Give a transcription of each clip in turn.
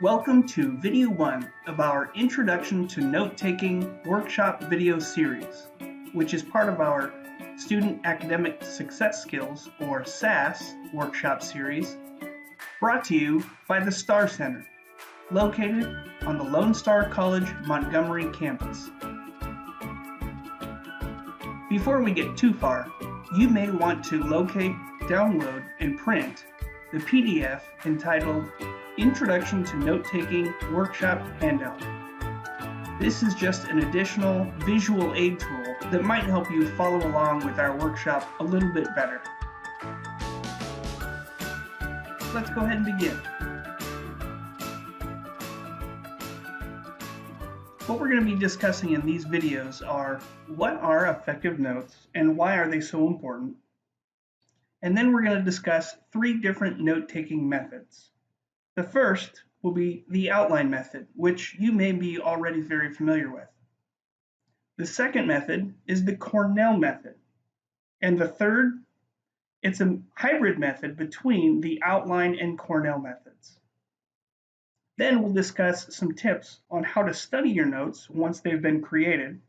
Welcome to video 1 of our Introduction to Note-Taking Workshop video series, which is part of our Student Academic Success Skills, or SAS, workshop series, brought to you by the Star Center, located on the Lone Star College Montgomery campus. Before we get too far, you may want to locate, download, and print the PDF entitled Introduction to Note-Taking Workshop Handout. This is just an additional visual aid tool that might help you follow along with our workshop a little bit better. Let's go ahead and begin. What we're going to be discussing in these videos are what are effective notes and why are they so important? And then we're going to discuss 3 different note-taking methods. The first will be the outline method, which you may be already very familiar with. The second method is the Cornell method. And the third, it's a hybrid method between the outline and Cornell methods. Then we'll discuss some tips on how to study your notes once they've been created.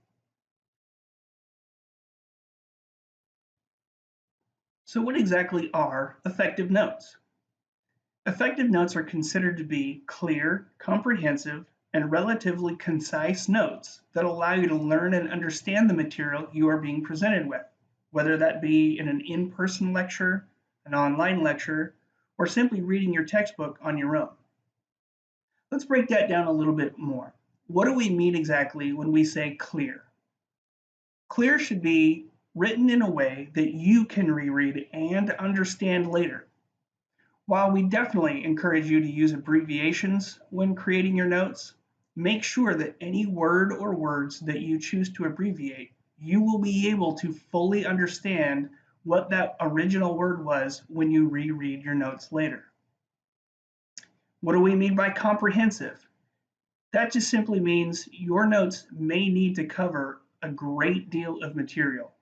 So what exactly are effective notes? Effective notes are considered to be clear, comprehensive, and relatively concise notes that allow you to learn and understand the material you are being presented with, whether that be in an in-person lecture, an online lecture, or simply reading your textbook on your own. Let's break that down a little bit more. What do we mean exactly when we say clear? Clear should be written in a way that you can reread and understand later. While we definitely encourage you to use abbreviations when creating your notes, make sure that any word or words that you choose to abbreviate, you will be able to fully understand what that original word was when you reread your notes later. What do we mean by comprehensive? That just simply means your notes may need to cover a great deal of material.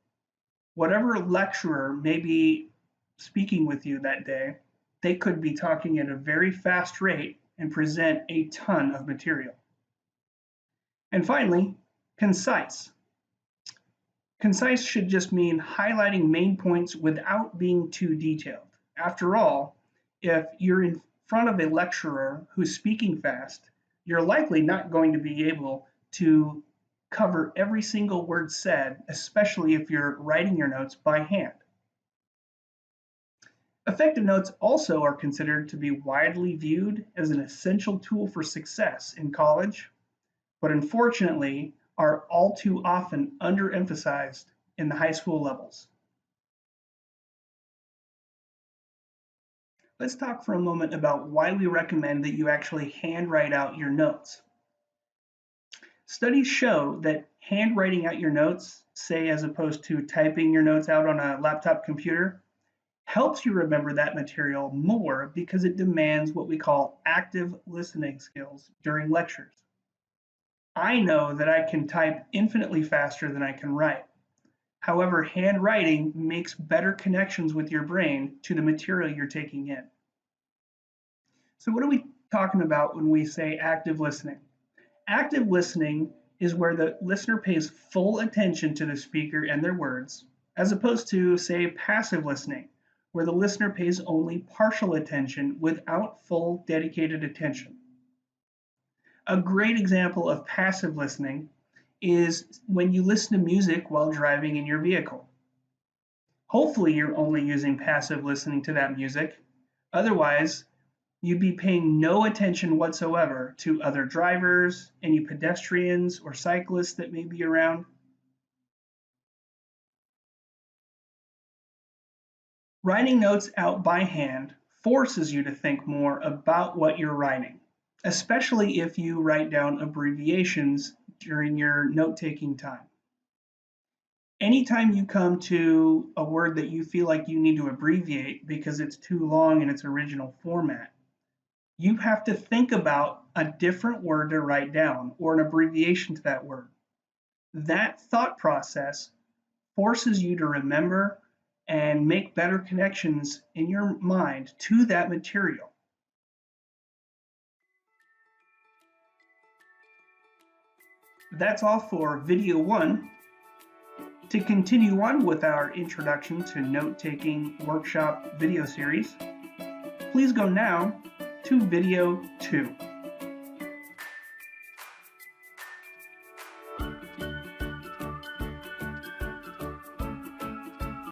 Whatever lecturer may be speaking with you that day, they could be talking at a very fast rate and present a ton of material. And finally, concise. Concise should just mean highlighting main points without being too detailed. After all, if you're in front of a lecturer who's speaking fast, you're likely not going to be able to cover every single word said, especially if you're writing your notes by hand. Effective notes also are considered to be widely viewed as an essential tool for success in college, but unfortunately are all too often underemphasized in the high school levels. Let's talk for a moment about why we recommend that you actually handwrite out your notes. Studies show that handwriting out your notes, say as opposed to typing your notes out on a laptop computer, helps you remember that material more because it demands what we call active listening skills during lectures. I know that I can type infinitely faster than I can write. However, handwriting makes better connections with your brain to the material you're taking in. So what are we talking about when we say active listening? Active listening is where the listener pays full attention to the speaker and their words, as opposed to, say, passive listening, where the listener pays only partial attention without full dedicated attention. A great example of passive listening is when you listen to music while driving in your vehicle. Hopefully you're only using passive listening to that music. Otherwise, you'd be paying no attention whatsoever to other drivers, any pedestrians or cyclists that may be around. Writing notes out by hand forces you to think more about what you're writing, especially if you write down abbreviations during your note-taking time. Anytime you come to a word that you feel like you need to abbreviate because it's too long in its original format, you have to think about a different word to write down or an abbreviation to that word. That thought process forces you to remember and make better connections in your mind to that material. That's all for video 1. To continue on with our Introduction to Note-Taking Workshop video series, please go now to video 2.